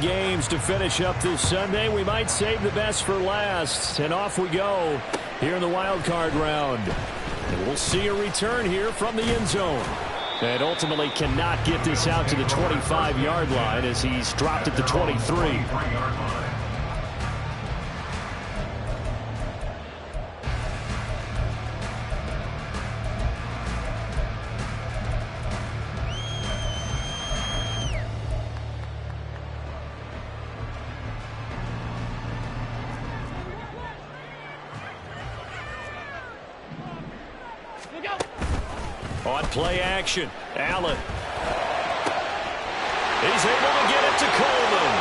games to finish up this Sunday. We might save the best for last. And off we go here in the wild card round. And we'll see a return here from the end zone. And ultimately cannot get this out to the 25-yard line as he's dropped at the 23. On play action, Allen. He's able to get it to Coleman.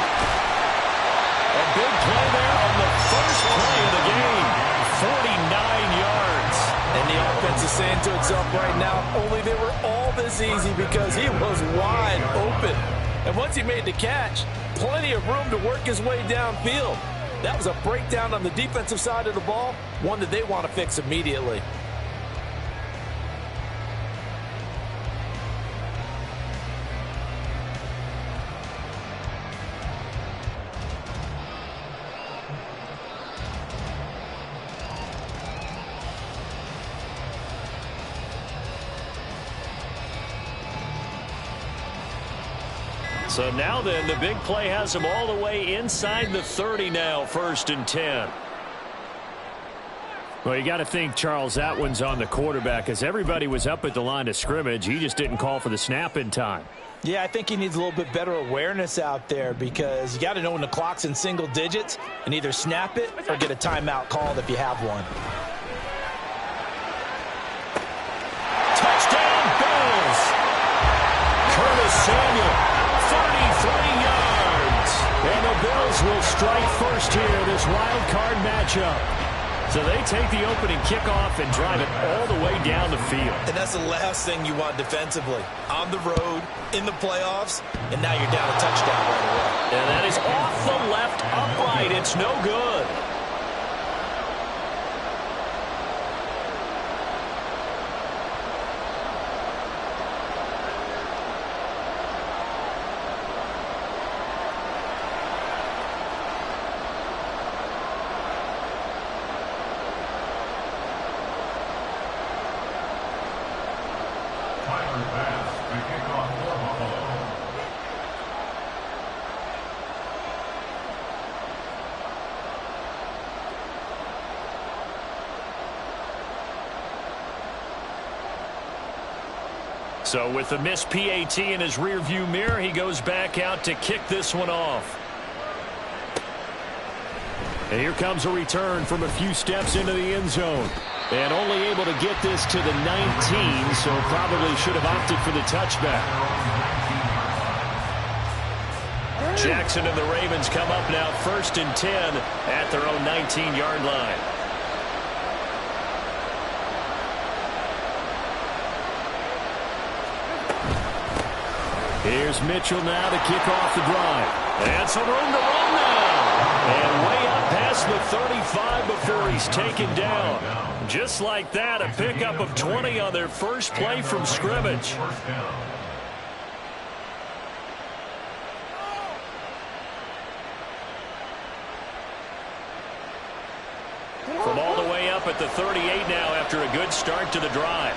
A big play there on the first play of the game. 49 yards. And the offense is saying to itself right now, only they were all this easy because he was wide open. And once he made the catch, plenty of room to work his way downfield. That was a breakdown on the defensive side of the ball, one that they want to fix immediately. So now then, the big play has him all the way inside the 30 now, 1st and 10. Well, you got to think, Charles, that one's on the quarterback as everybody was up at the line of scrimmage. He just didn't call for the snap in time. Yeah, I think he needs a little bit better awareness out there because you got to know when the clock's in single digits and either snap it or get a timeout called if you have one. Touchdown, Bills! Curtis Samuel. 33 yards. And the Bills will strike first here, this wild card matchup. So they take the opening kickoff and drive it all the way down the field. And that's the last thing you want defensively. On the road, in the playoffs, and now you're down a touchdown right away. And that is off the left upright. It's no good. So with the missed PAT in his rearview mirror, he goes back out to kick this one off. And here comes a return from a few steps into the end zone. And only able to get this to the 19, so probably should have opted for the touchback. Jackson and the Ravens come up now 1st and 10 at their own 19-yard line. Here's Mitchell now to kick off the drive. And some room to run now. And way up past the 35 before he's taken down. Just like that, a pickup of 20 on their first play from scrimmage. From all the way up at the 38 now after a good start to the drive.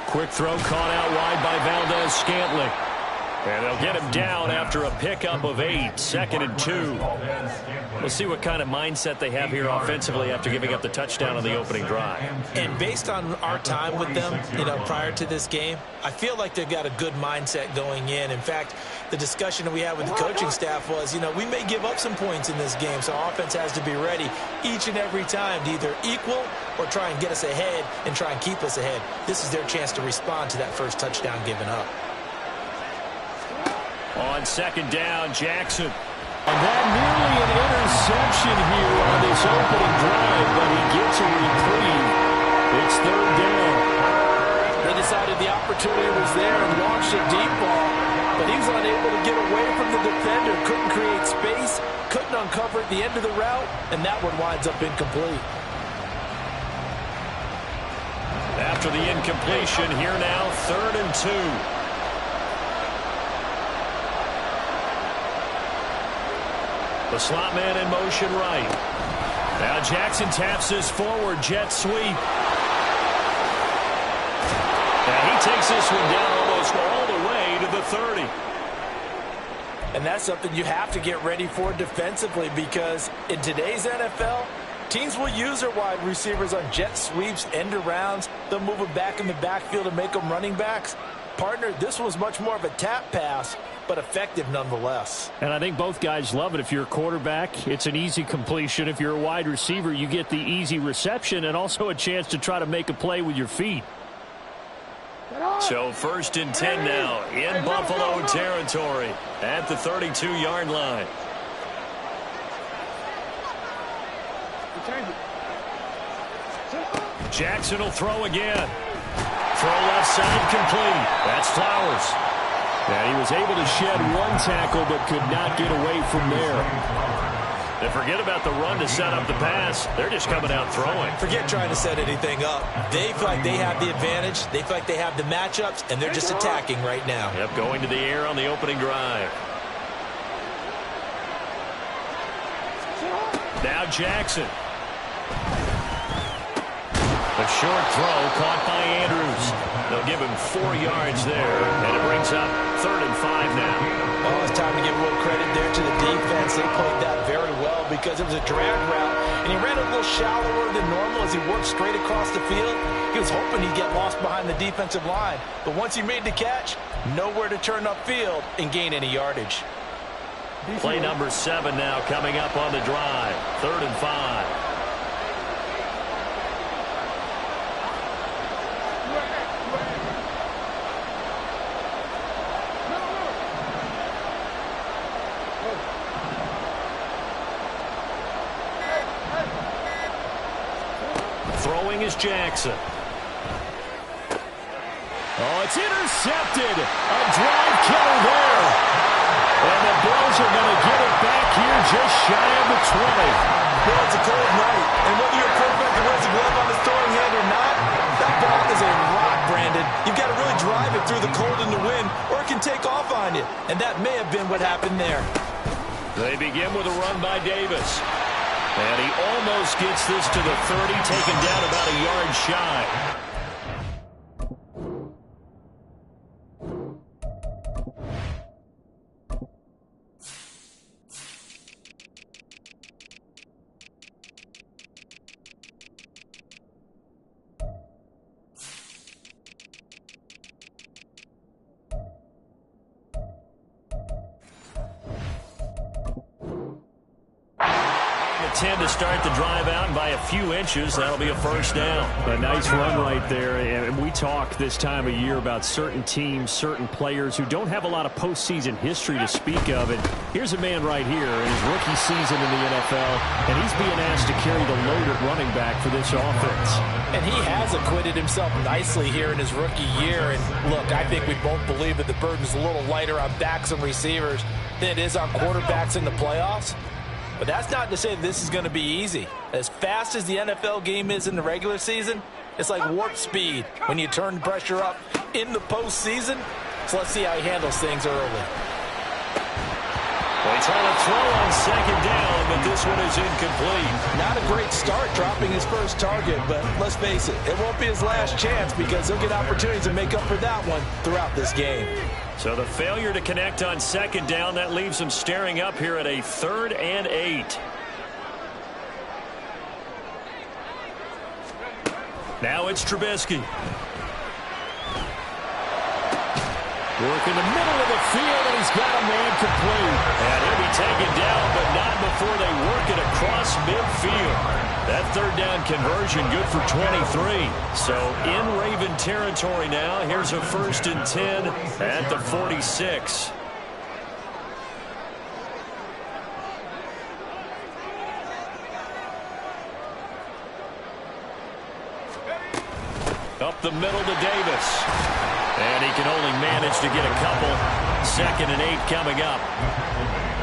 Quick throw caught out wide by Valdez-Scantling. And they'll get him down after a pickup of 8, 2nd and 2. We'll see what kind of mindset they have here offensively after giving up the touchdown on the opening drive. And based on our time with them, prior to this game, I feel like they've got a good mindset going in. In fact, the discussion that we had with the coaching staff was, we may give up some points in this game, so our offense has to be ready each and every time to either equal or try and get us ahead and try and keep us ahead. This is their chance to respond to that first touchdown given up. On 2nd down, Jackson. And that nearly an interception here on this opening drive, but he gets a reprieve. It's 3rd down. They decided the opportunity was there and launched a deep ball. But he was unable to get away from the defender, couldn't create space, couldn't uncover at the end of the route, and that one winds up incomplete. After the incompletion, here now, 3rd and 2. The slot man in motion right. Now Jackson taps this forward jet sweep. And he takes this one down almost all the way to the 30. And that's something you have to get ready for defensively, because in today's NFL, teams will use their wide receivers on jet sweeps, end arounds. They'll move them back in the backfield and make them running backs. Partner, this was much more of a tap pass, but effective nonetheless. And I think both guys love it. If you're a quarterback, it's an easy completion. If you're a wide receiver, you get the easy reception and also a chance to try to make a play with your feet. So 1st and 10 now in Buffalo territory at the 32-yard line. Jackson will throw again. Throw left side complete. That's Flowers. And he was able to shed one tackle but could not get away from there. And forget about the run to set up the pass. They're just coming out throwing. Forget trying to set anything up. They feel like they have the advantage. They feel like they have the matchups, and they're just attacking right now. Yep, going to the air on the opening drive. Now Jackson. A short throw caught by Andrews. They'll give him 4 yards there, and it brings up 3rd and 5 now. Oh, it's time to give a little credit there to the defense. They played that very well because it was a drag route, and he ran a little shallower than normal as he worked straight across the field. He was hoping he'd get lost behind the defensive line, but once he made the catch, nowhere to turn upfield and gain any yardage. Play number 7 now coming up on the drive. 3rd and 5. Throwing is Jackson. Oh, it's intercepted. A drive killer there. And the Bills are going to get it back here just shy of the 20. Well, it's a cold night. And whether you're a quarterback that wears a glove on his throwing hand or not, that ball is a rock, Brandon. You've got to really drive it through the cold and the wind, or it can take off on you. And that may have been what happened there. They begin with a run by Davis. And he almost gets this to the 30, taken down about a yard shy. To start the drive out by a few inches. That'll be a 1st down. A nice run right there. And we talk this time of year about certain teams, certain players who don't have a lot of postseason history to speak of. And here's a man right here in his rookie season in the NFL, and he's being asked to carry the load at running back for this offense. And he has acquitted himself nicely here in his rookie year. And look, I think we both believe that the burden's a little lighter on backs and receivers than it is on quarterbacks in the playoffs. But that's not to say that this is going to be easy. As fast as the NFL game is in the regular season, it's like warp speed when you turn the pressure up in the postseason. So let's see how he handles things early. Well, he's trying to throw on 2nd down, but this one is incomplete. Not a great start dropping his first target, but let's face it won't be his last chance because he'll get opportunities to make up for that one throughout this game. So the failure to connect on 2nd down, that leaves him staring up here at a 3rd and 8. Now it's Trubisky. Working the middle of the field, and he's got a man complete. And he'll be taken down, but not before they work it across midfield. That 3rd down conversion good for 23. So in Raven territory now. Here's a 1st and 10 at the 46. Up the middle to Davis. And he can only manage to get a couple. 2nd and 8 coming up.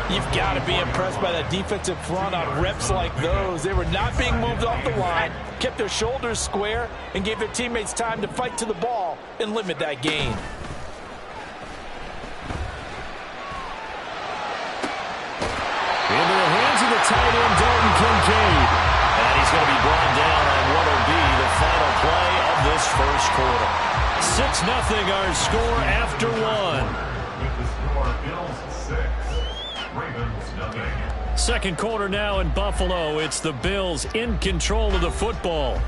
You've got to be impressed by that defensive front on reps like those. They were not being moved off the line, kept their shoulders square, and gave their teammates time to fight to the ball and limit that gain. Into the hands of the tight end, Dalton Kincaid. And he's going to be brought down on what will be the final play of this first quarter. 6-0 our score after one. With the score, Bills 6, Ravens 0. Second quarter now in Buffalo. It's the Bills in control of the football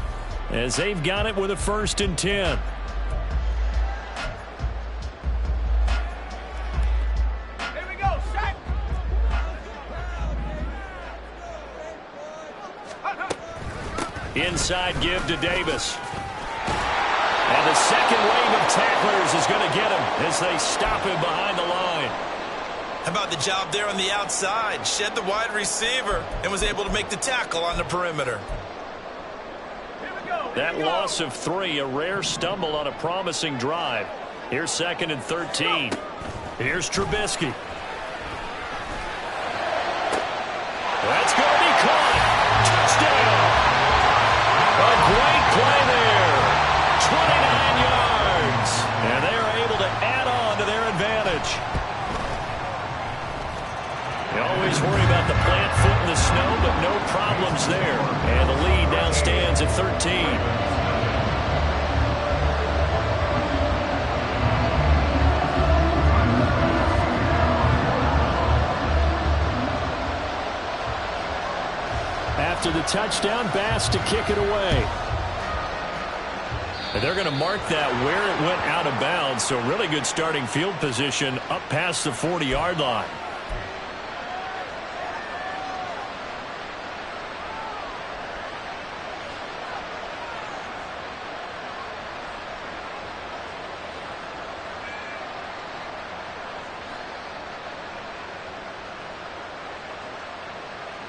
as they've got it with a 1st and 10. Inside give to Davis. And the second wave of tacklers is going to get him as they stop him behind the line. How about the job there on the outside? Shed the wide receiver and was able to make the tackle on the perimeter. That loss of 3, a rare stumble on a promising drive. Here's 2nd and 13. Here's Trubisky. That's going to be caught. Touchdown. A great play there. 29 yards. And they are able to add on to their advantage. You always worry about the plant foot in the snow, but no problems there. And the lead now stands at 13. After the touchdown, Bass to kick it away. And they're going to mark that where it went out of bounds, so really good starting field position up past the 40-yard line.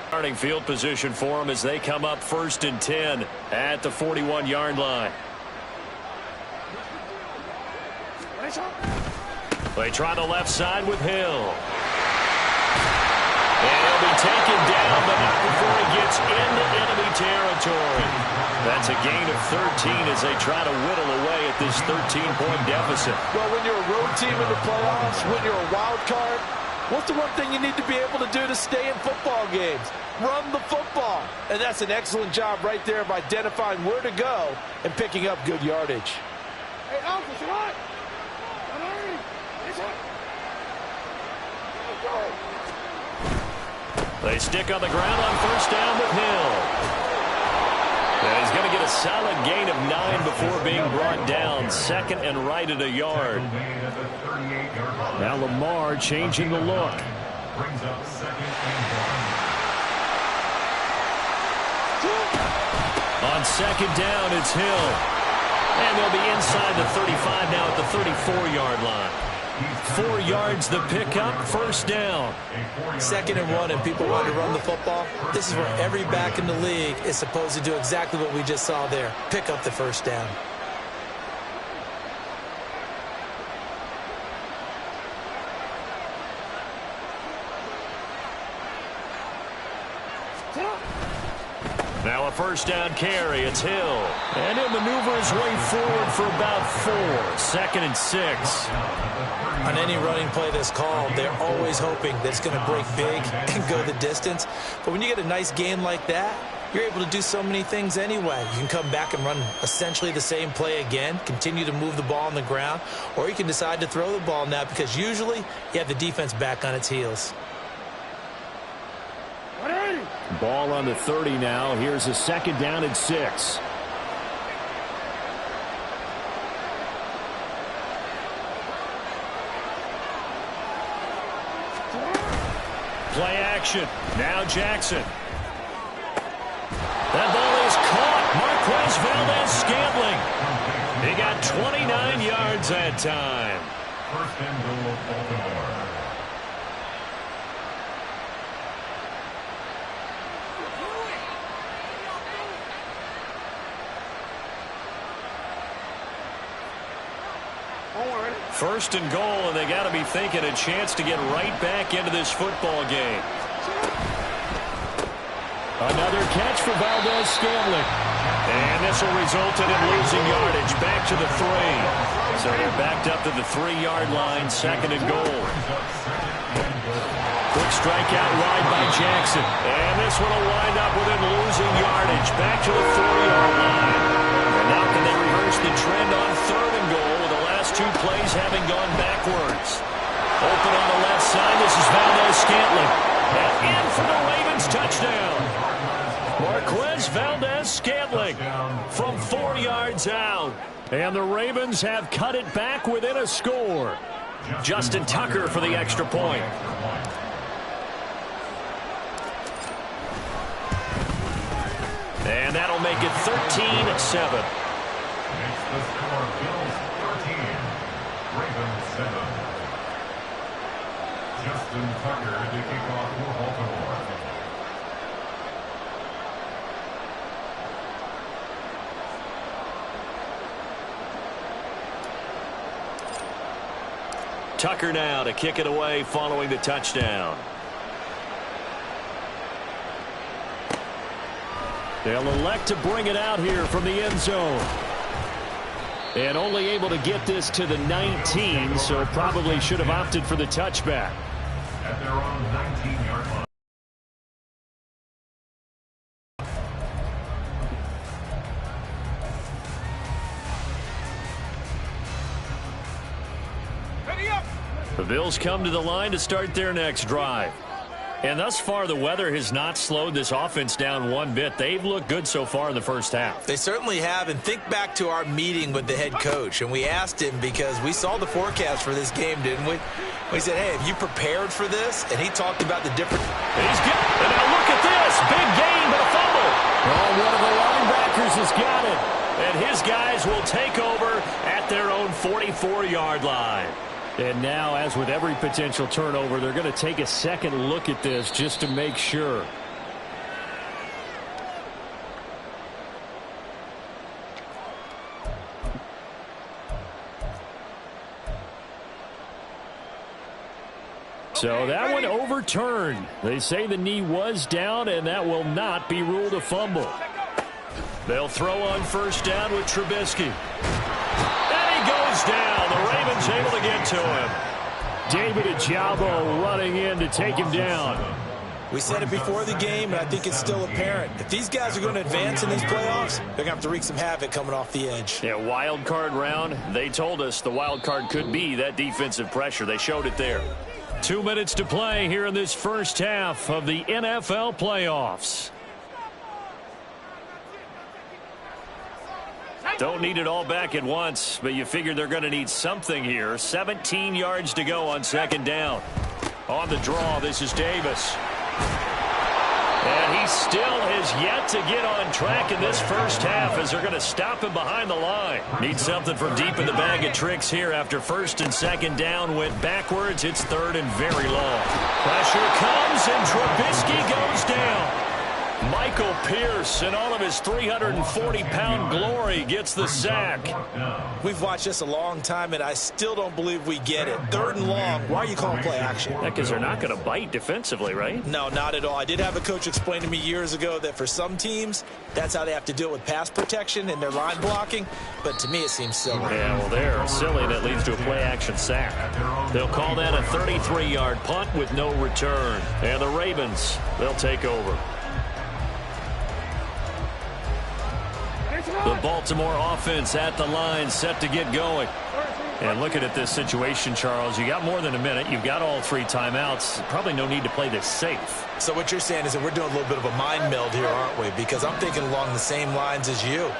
Starting field position for them as they come up 1st and 10 at the 41-yard line. They try the left side with Hill. And he'll be taken down, but not before he gets into enemy territory. That's a gain of 13 as they try to whittle away at this 13-point deficit. Well, when you're a road team in the playoffs, when you're a wild card, what's the one thing you need to be able to do to stay in football games? Run the football. And that's an excellent job right there of identifying where to go and picking up good yardage. Hey, Alpha, what? They stick on the ground on 1st down with Hill. And he's going to get a solid gain of 9 before being brought down. 2nd and right at a yard. Now Lamar changing the look. Brings up 2nd and 1. On 2nd down, it's Hill. And they'll be inside the 35 now at the 34-yard line. 4 yards the pickup, 1st down. 2nd and 1, and people want to run the football. This is where every back in the league is supposed to do exactly what we just saw there. Pick up the 1st down. Now a 1st down carry. It's Hill. And he'll maneuver his way forward for about 4. 2nd and 6. On any running play that's called, they're always hoping that it's going to break big and go the distance. But when you get a nice gain like that, you're able to do so many things anyway. You can come back and run essentially the same play again, continue to move the ball on the ground, or you can decide to throw the ball now because usually you have the defense back on its heels. Ball on the 30 now. Here's a 2nd down and 6. Play action. Now Jackson. That ball is caught. Marquez Valdez-Scantling. He got 29 yards that time. 1st and goal, Baltimore. First and goal, and they got to be thinking a chance to get right back into this football game. Another catch for Valdes-Scantling. And this will result in him losing yardage back to the 3. So they're backed up to the 3-yard line, second and goal. Quick strike out wide by Jackson. And this one will wind up with him losing yardage back to the 4-yard line. And now can they reverse the trend on third and goal with the last 2 plays having gone backwards. Open on the left side. This is Valdes-Scantling. And in for the Ravens touchdown. Marquez Valdes-Scantling from 4 yards out. And the Ravens have cut it back within a score. Justin Tucker for the extra point. And that'll make it 13-7. Makes the score Bills 13, Ravens 7. Justin Tucker to kick off for Baltimore. Tucker now to kick it away following the touchdown. They'll elect to bring it out here from the end zone. And only able to get this to the 19, so probably should have opted for the touchback. At their own 19-yard line. The Bills come to the line to start their next drive. And thus far, the weather has not slowed this offense down one bit. They've looked good so far in the first half. They certainly have. And think back to our meeting with the head coach. And we asked him because we saw the forecast for this game, didn't we? We said, hey, have you prepared for this? And he talked about the different. He's good. And now look at this. Big gain, but a fumble. Oh, one of the linebackers has got it. And his guys will take over at their own 44-yard line. And now, as with every potential turnover, they're going to take a second look at this just to make sure. So that one overturned. They say the knee was down, and that will not be ruled a fumble. They'll throw on first down with Trubisky. And he goes down. The Ravens able to get to him. David Ojabo running in to take him down. We said it before the game, and I think it's still apparent. If these guys are going to advance in these playoffs, they're going to have to wreak some havoc coming off the edge. Yeah, wild card round. They told us the wild card could be that defensive pressure. They showed it there. 2 minutes to play here in this first half of the NFL playoffs. Don't need it all back at once, but you figure they're going to need something here. 17 yards to go on second down. On the draw, this is Davis. And he still has yet to get on track in this first half as they're going to stop him behind the line. Need something from deep in the bag of tricks here after first and second down went backwards. It's third and very long. Pressure comes and Trubisky goes down. Michael Pierce, in all of his 340-pound glory, gets the sack. We've watched this a long time, and I still don't believe we get it. Third and long. Why are you calling play action? Because they're not going to bite defensively, right? No, not at all. I did have a coach explain to me years ago that for some teams, that's how they have to deal with pass protection and their line blocking. But to me, it seems silly. Yeah, well, they're silly. That leads to a play-action sack. They'll call that a 33-yard punt with no return. And the Ravens, they'll take over. The Baltimore offense at the line, set to get going. And looking at this situation, Charles, you got more than a minute. You've got all 3 timeouts. Probably no need to play this safe. So what you're saying is that we're doing a little bit of a mind meld here, aren't we? Because I'm thinking along the same lines as you.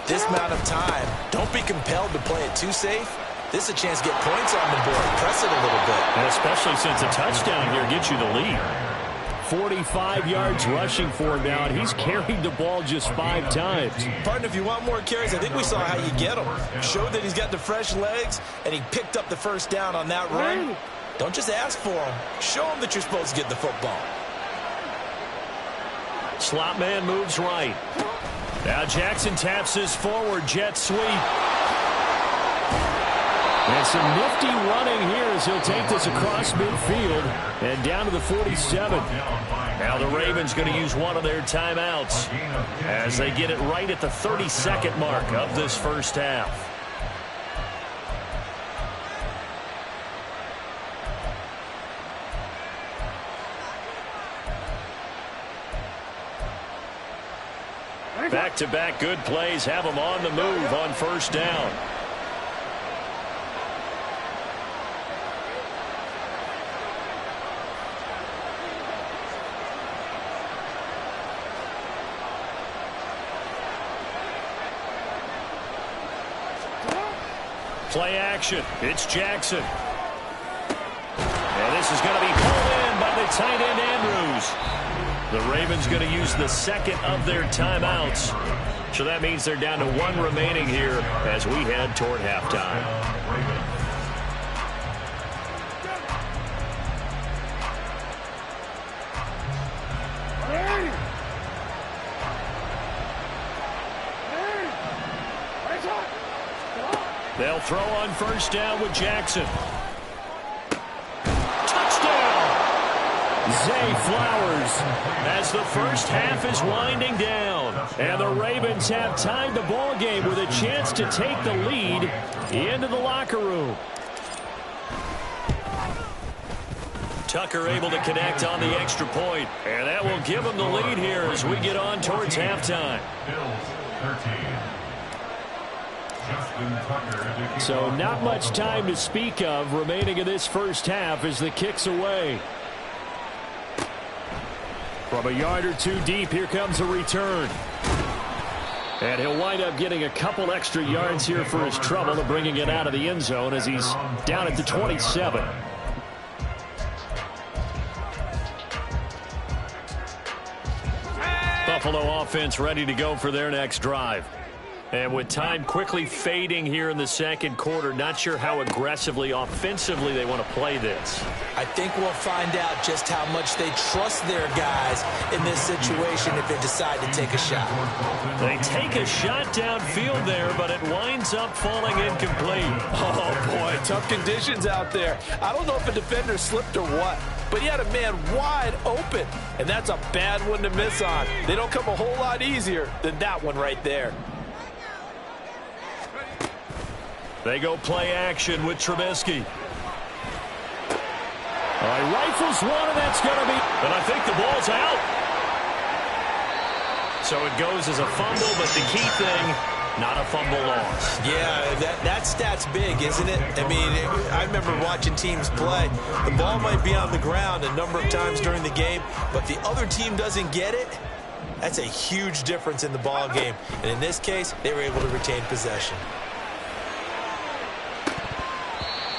This amount of time, don't be compelled to play it too safe. This is a chance to get points on the board. Press it a little bit. And especially since a touchdown here gets you the lead. 45 yards rushing for him now, and he's carried the ball just 5 times. Partner, if you want more carries, I think we saw how you get him. Showed that he's got the fresh legs, and he picked up the first down on that run. Don't just ask for him. Show him that you're supposed to get the football. Slot man moves right. Now Jackson taps his forward jet sweep. And And some nifty running here as he'll take this across midfield and down to the 47. Now the Ravens going to use one of their timeouts as they get it right at the 32nd mark of this first half. Back-to-back good plays have them on the move on first down. Play action. It's Jackson. And this is going to be pulled in by the tight end Andrews. The Ravens going to use the second of their timeouts. So that means they're down to one remaining here as we head toward halftime. They'll throw on first down with Jackson. Zay Flowers as the first half is winding down. And the Ravens have tied the ball game with a chance to take the lead into the locker room. Tucker able to connect on the extra point. And that will give him the lead here as we get on towards halftime. So not much time to speak of remaining in this first half as the kick's away. From a yard or two deep, here comes a return. And he'll wind up getting a couple extra yards here for his trouble and bringing it out of the end zone as he's down at the 27. Buffalo offense ready to go for their next drive. And with time quickly fading here in the second quarter, not sure how aggressively, offensively they want to play this. I think we'll find out just how much they trust their guys in this situation if they decide to take a shot. They take a shot downfield there, but it winds up falling incomplete. Oh, boy, tough conditions out there. I don't know if a defender slipped or what, but he had a man wide open, and that's a bad one to miss on. They don't come a whole lot easier than that one right there. They go play action with Trubisky. All right, rifles one, and that's going to be... But I think the ball's out. So it goes as a fumble, but the key thing, not a fumble loss. Yeah, that stat's big, isn't it? I mean, I remember watching teams play. The ball might be on the ground a number of times during the game, but the other team doesn't get it. That's a huge difference in the ball game. And in this case, they were able to retain possession.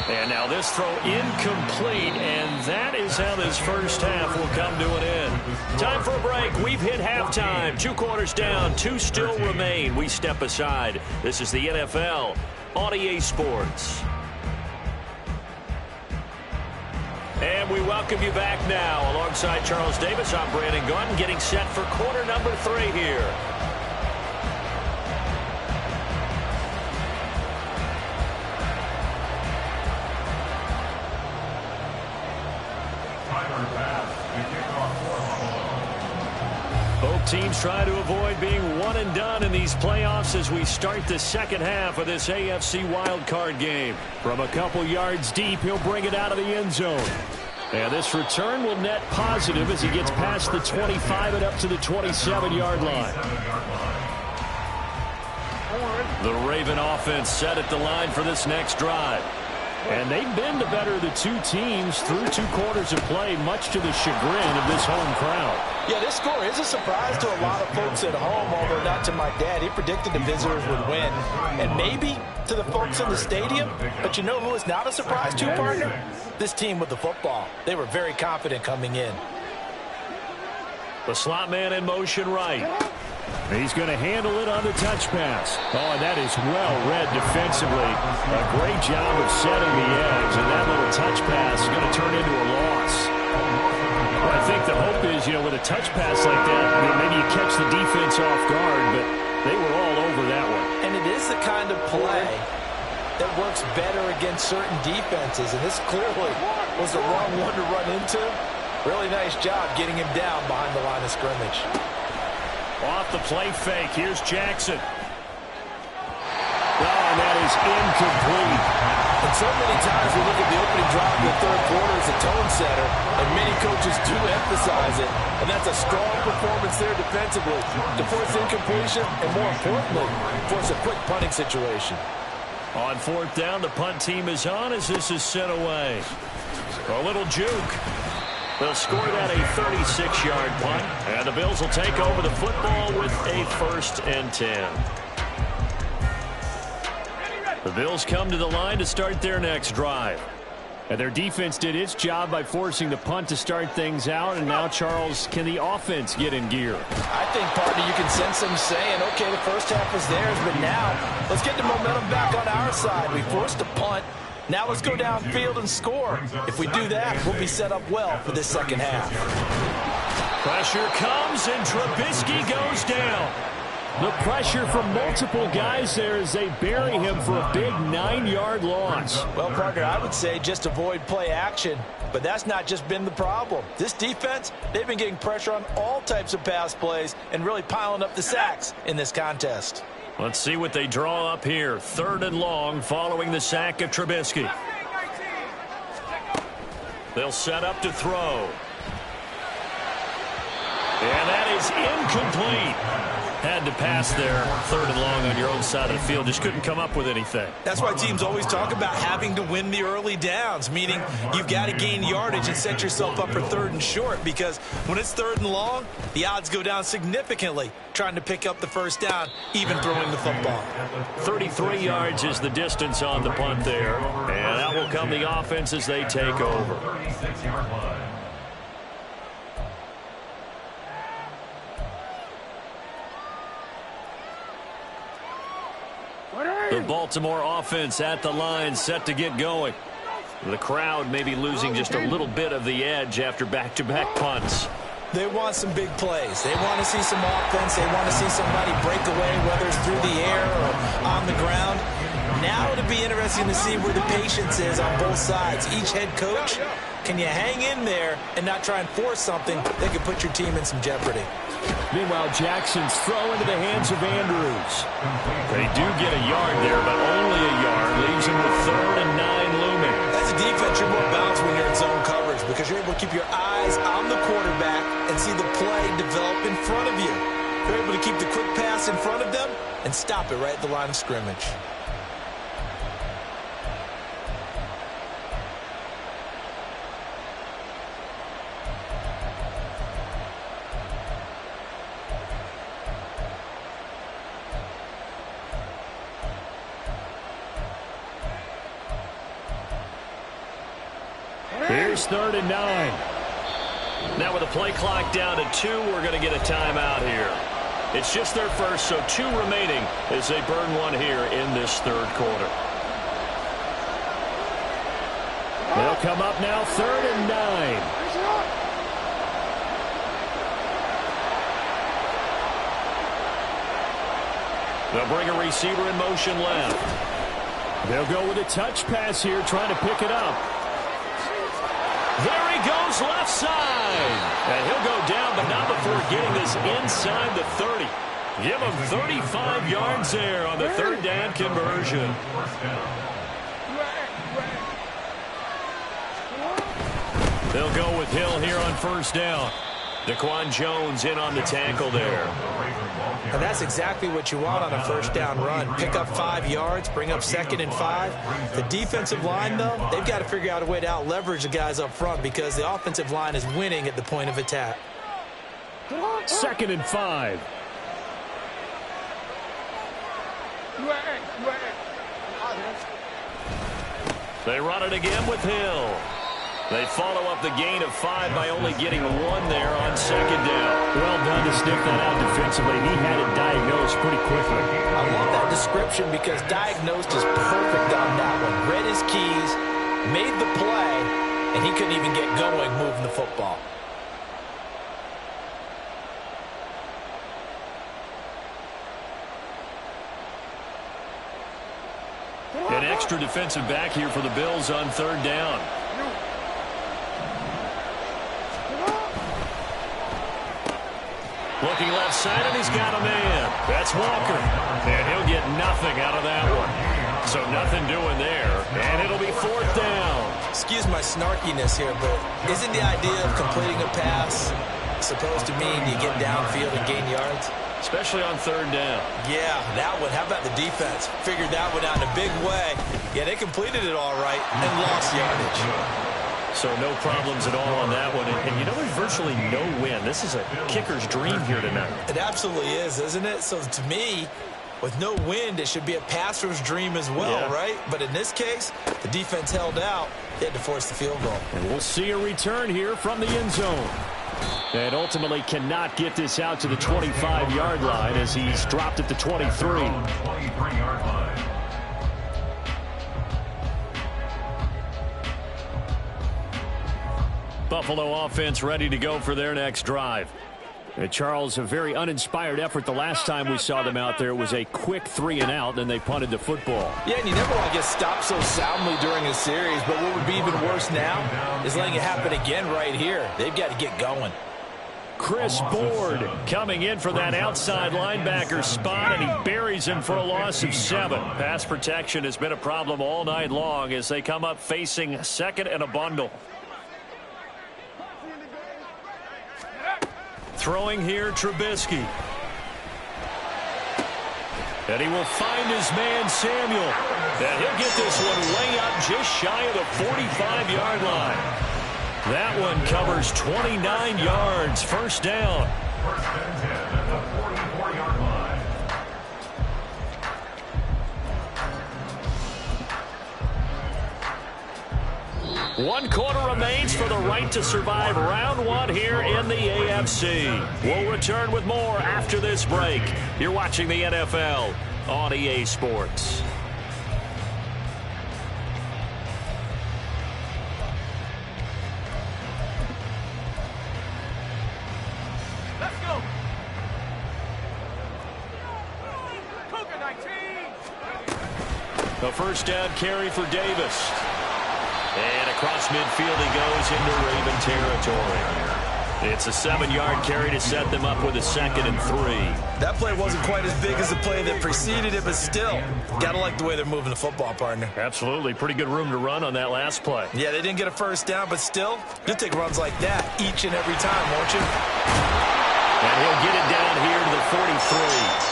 And now this throw incomplete, and that is how this first half will come to an end. Time for a break. We've hit halftime. 2 quarters down, 2 still remain. We step aside. This is the NFL on EA Sports. And we welcome you back now. Alongside Charles Davis, I'm Brandon Gaudin, getting set for quarter number 3 here. Both teams try to avoid being one and done in these playoffs as we start the second half of this AFC wildcard game. From a couple yards deep, he'll bring it out of the end zone. And this return will net positive as he gets past the 25 and up to the 27-yard line. The Raven offense set at the line for this next drive. And they've been the better of the two teams through 2 quarters of play, much to the chagrin of this home crowd. Yeah, this score is a surprise to a lot of folks at home, although not to my dad. He predicted the visitors would win. And maybe to the folks in the stadium. But you know who is not a surprise to, partner? This team with the football. They were very confident coming in. The slot man in motion right. He's going to handle it on the touch pass. Oh, and that is well read defensively. A great job of setting the edge, and that little touch pass is going to turn into a loss. Well, I think the hope is, with a touch pass like that, maybe you catch the defense off guard, but they were all over that one. And it is the kind of play that works better against certain defenses, and this clearly was the wrong one to run into. Really nice job getting him down behind the line of scrimmage. Off the play fake, here's Jackson. Oh, and that is incomplete. And so many times we look at the opening drive in the third quarter as a tone setter, and many coaches do emphasize it. And that's a strong performance there defensively to force incompletion and, more importantly, force a quick punting situation. On fourth down, the punt team is on as this is sent away. A little juke. They'll score that a 36-yard punt, and the Bills will take over the football with a 1st and 10. The Bills come to the line to start their next drive. And their defense did its job by forcing the punt to start things out. And now, Charles, can the offense get in gear? I think, partner, you can sense them saying, okay, the first half was theirs, but now let's get the momentum back on our side. We forced a punt. Now let's go downfield and score. If we do that, we'll be set up well for this second half. Pressure comes, and Trubisky goes down. The pressure from multiple guys there as they bury him for a big 9-yard loss. Well, partner, I would say just avoid play action, but that's not just been the problem. This defense, they've been getting pressure on all types of pass plays and really piling up the sacks in this contest. Let's see what they draw up here. 3rd and long following the sack of Trubisky. They'll set up to throw. And that is incomplete. Had to pass there, 3rd and long on your own side of the field. Just couldn't come up with anything. That's why teams always talk about having to win the early downs, meaning you've got to gain yardage and set yourself up for 3rd and short, because when it's 3rd and long, the odds go down significantly trying to pick up the first down, even throwing the football. 33 yards is the distance on the punt there. And out will come the offense as they take over. 36-yard line. The Baltimore offense at the line, set to get going. The crowd may be losing just a little bit of the edge after back-to-back punts. They want some big plays. They want to see some offense. They want to see somebody break away, whether it's through the air or on the ground. Now it'll be interesting to see where the patience is on both sides. Each head coach, can you hang in there and not try and force something that could put your team in some jeopardy? Meanwhile, Jackson's throw into the hands of Andrews. They do get a yard there, but only a yard. Leaves him with 3rd and 9 looming. As a defense, you're more balanced when you're in zone coverage because you're able to keep your eyes on the quarterback and see the play develop in front of you. You're able to keep the quick pass in front of them and stop it right at the line of scrimmage. Here's 3rd and 9. Now with the play clock down to 2, we're going to get a timeout here. It's just their first, so 2 remaining as they burn one here in this 3rd quarter. They'll come up now, 3rd and 9. They'll bring a receiver in motion left. They'll go with a touch pass here, trying to pick it up. There he goes, left side. And he'll go down, but not before getting this inside the 30. Give him 35 yards there on the 3rd down conversion. They'll go with Hill here on 1st down. Daquan Jones in on the tackle there. And that's exactly what you want on a 1st down run. Pick up 5 yards, bring up 2nd and 5. The defensive line, though, they've got to figure out a way to out-leverage the guys up front because the offensive line is winning at the point of attack. 2nd and 5. They run it again with Hill. They follow up the gain of 5 by only getting 1 there on 2nd down. Well done to sniff that out defensively. He had it diagnosed pretty quickly. I love that description because diagnosed is perfect on that one. Read his keys, made the play, and he couldn't even get going moving the football. An extra defensive back here for the Bills on third down. Looking left side, and he's got a man. That's Walker. And he'll get nothing out of that one. So nothing doing there. And it'll be fourth down. Excuse my snarkiness here, but isn't the idea of completing a pass supposed to mean you get downfield and gain yards? Especially on third down. Yeah, that one. How about the defense? Figured that one out in a big way. Yeah, they completed it all right and lost yardage. So no problems at all on that one. And you know, there's virtually no win. This is a kicker's dream here tonight. It absolutely is, isn't it? So to me, with no wind, it should be a passer's dream as well, right? But in this case, the defense held out. They had to force the field goal. And we'll see a return here from the end zone. And ultimately cannot get this out to the 25-yard line as he's dropped at the 23. 23-yard line. Buffalo offense ready to go for their next drive. And Charles, a very uninspired effort the last time we saw them out there. It was a quick 3-and-out, and they punted the football. Yeah, and you never want to get stopped so soundly during a series, but what would be even worse now is letting it happen again right here. They've got to get going. Chris Board coming in for that outside linebacker spot, and he buries him for a loss of 7. Pass protection has been a problem all night long as they come up facing second and a bundle. Throwing here, Trubisky. And he will find his man, Samuel. And he'll get this one way up just shy of the 45-yard line. That one covers 29 yards. First down. First and 10 at the 44-yard line. One quarter remains for the right to survive round one here in the AFC. We'll return with more after this break. You're watching the NFL on EA Sports. Let's go. Cougar 19. A first down carry for Davis. And across midfield he goes into Raven territory. It's a 7-yard carry to set them up with a 2nd and 3. That play wasn't quite as big as the play that preceded it, but still, gotta like the way they're moving the football, partner. Absolutely. Pretty good room to run on that last play. Yeah, they didn't get a first down, but still, you'll take runs like that each and every time, won't you? And he'll get it down here to the 43.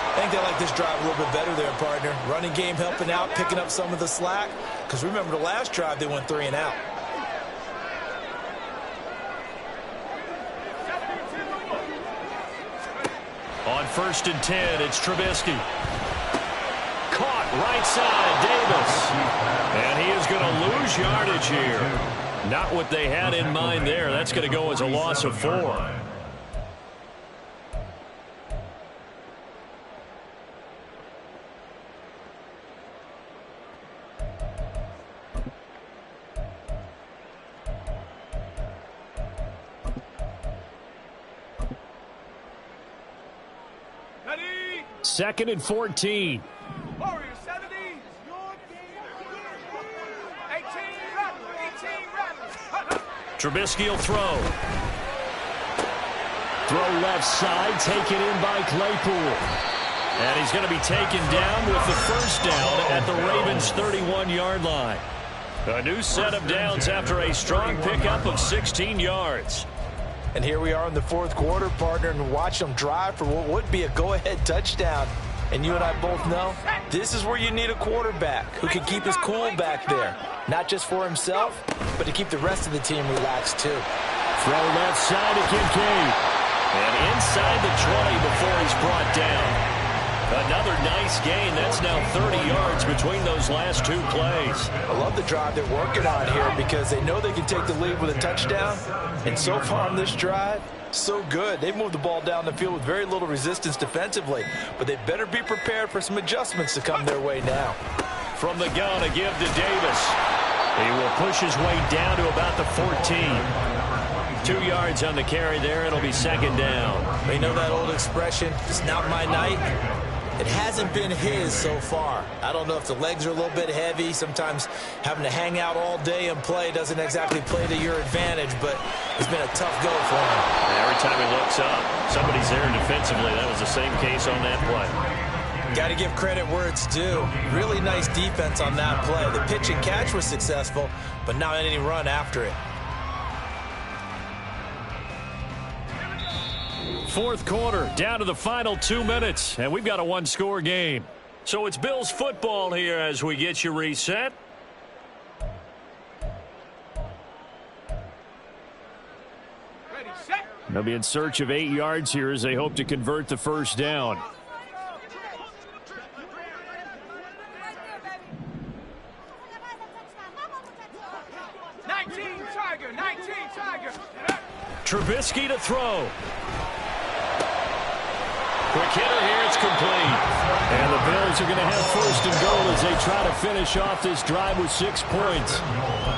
I think they like this drive a little bit better there, partner. Running game helping out, picking up some of the slack. Because remember the last drive, they went 3-and-out. On 1st and 10, it's Trubisky. Caught right side, Davis. And he is going to lose yardage here. Not what they had in mind there. That's going to go as a loss of 4. Ready. 2nd and 14. Warriors 70. 18 Rattlers. Trubisky will throw. Throw left side, taken in by Claypool. And he's going to be taken down with the first down at the Ravens' 31-yard line. A new set of downs after a strong pickup of 16 yards. And here we are in the 4th quarter, partner, and watch them drive for what would be a go-ahead touchdown. And you and I both know this is where you need a quarterback who can keep his cool back there. Not just for himself, but to keep the rest of the team relaxed, too. Throw left side to Kincaid. And inside the 20 before he's brought down. Another nice gain. That's now 30 yards between those last 2 plays. I love the drive they're working on here because they know they can take the lead with a touchdown. And so far on this drive, so good. They've moved the ball down the field with very little resistance defensively. But they better be prepared for some adjustments to come their way now. From the gun, a give to Davis. He will push his way down to about the 14. 2 yards on the carry there. It'll be 2nd down. You know that old expression, it's not my night. It hasn't been his so far. I don't know if the legs are a little bit heavy. Sometimes having to hang out all day and play doesn't exactly play to your advantage, but it's been a tough go for him. And every time he looks up, somebody's there defensively. That was the same case on that play. Got to give credit where it's due. Really nice defense on that play. The pitch and catch was successful, but not any run after it. Fourth quarter, down to the final 2 minutes, and we've got a one-score game. So it's Bills football here as we get you reset. Ready, set. They'll be in search of 8 yards here as they hope to convert the first down. Tiger, 19 Tiger. Trubisky to throw. Quick hitter here, it's complete. And the Bills are going to have first and goal as they try to finish off this drive with 6 points.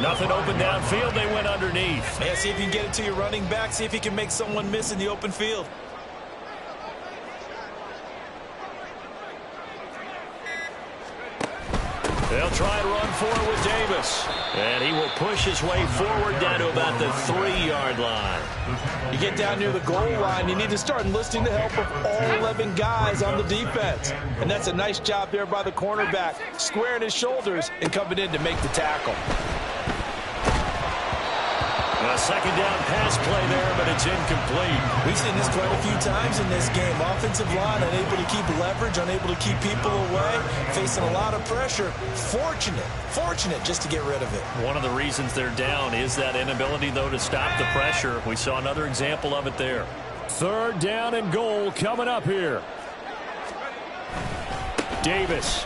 Nothing open downfield, they went underneath. Yeah, see if you can get it to your running back, see if you can make someone miss in the open field. They'll try and run forward with Davis. And he will push his way forward down to about the 3-yard line. You get down near the goal line, you need to start enlisting the help of all 11 guys on the defense. And that's a nice job there by the cornerback, squaring his shoulders and coming in to make the tackle. A second down pass play there, but it's incomplete. We've seen this quite a few times in this game. Offensive line unable to keep leverage, unable to keep people away, facing a lot of pressure. Fortunate just to get rid of it. One of the reasons they're down is that inability, though, to stop the pressure. We saw another example of it there. Third down and goal coming up here. Davis.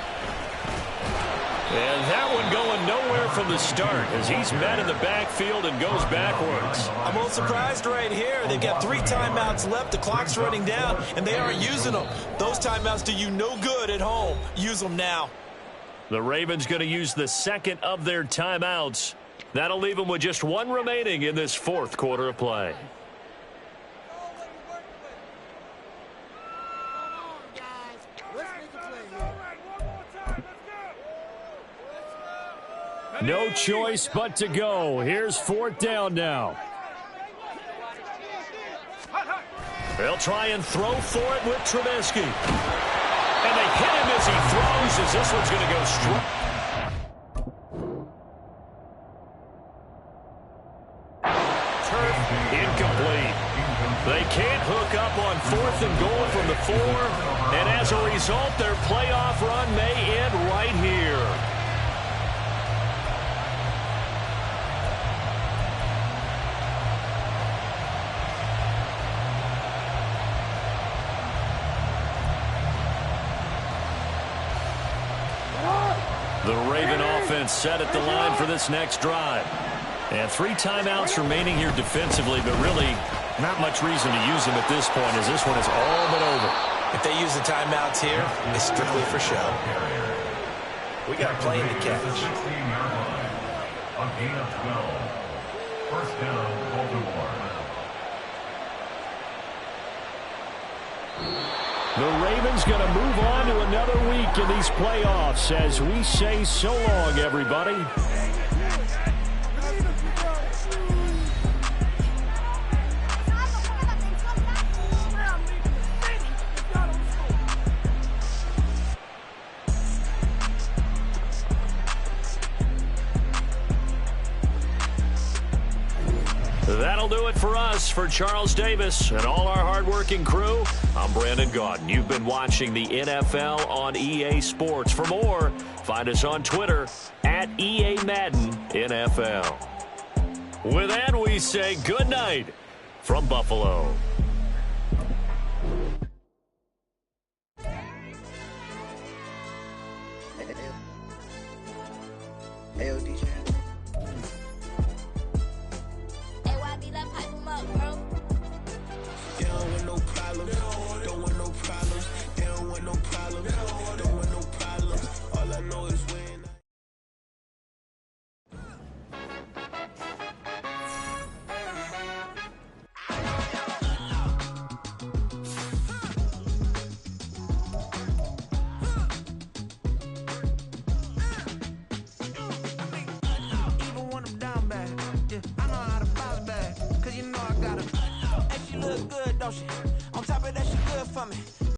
And that one going nowhere from the start as he's met in the backfield and goes backwards. I'm a little surprised right here. They've got 3 timeouts left. The clock's running down, and they aren't using them. Those timeouts do you no good at home. Use them now. The Ravens going to use the second of their timeouts. That'll leave them with just 1 remaining in this fourth quarter of play. No choice but to go. Here's 4th down now. They'll try and throw for it with Trubisky. And they hit him as he throws as this one's going to go straight. Turf incomplete. They can't hook up on 4th and goal from the 4. And as a result, their playoff run may end right here. The Raven offense set at the line for this next drive. And 3 timeouts remaining here defensively, but really not much reason to use them at this point as this one is all but over. If they use the timeouts here, it's strictly for show. We got a plane to catch. A gain of 12. First down, Baltimore. The Ravens going to move on to another week in these playoffs as we say so long, everybody. That'll do it for us. For Charles Davis and all our hardworking crew, I'm Brandon Gaudin. You've been watching the NFL on EA Sports. For more, find us on Twitter at EA Madden NFL. With that, we say good night from Buffalo. Hey, DJ. motion. On top of that, she good for me.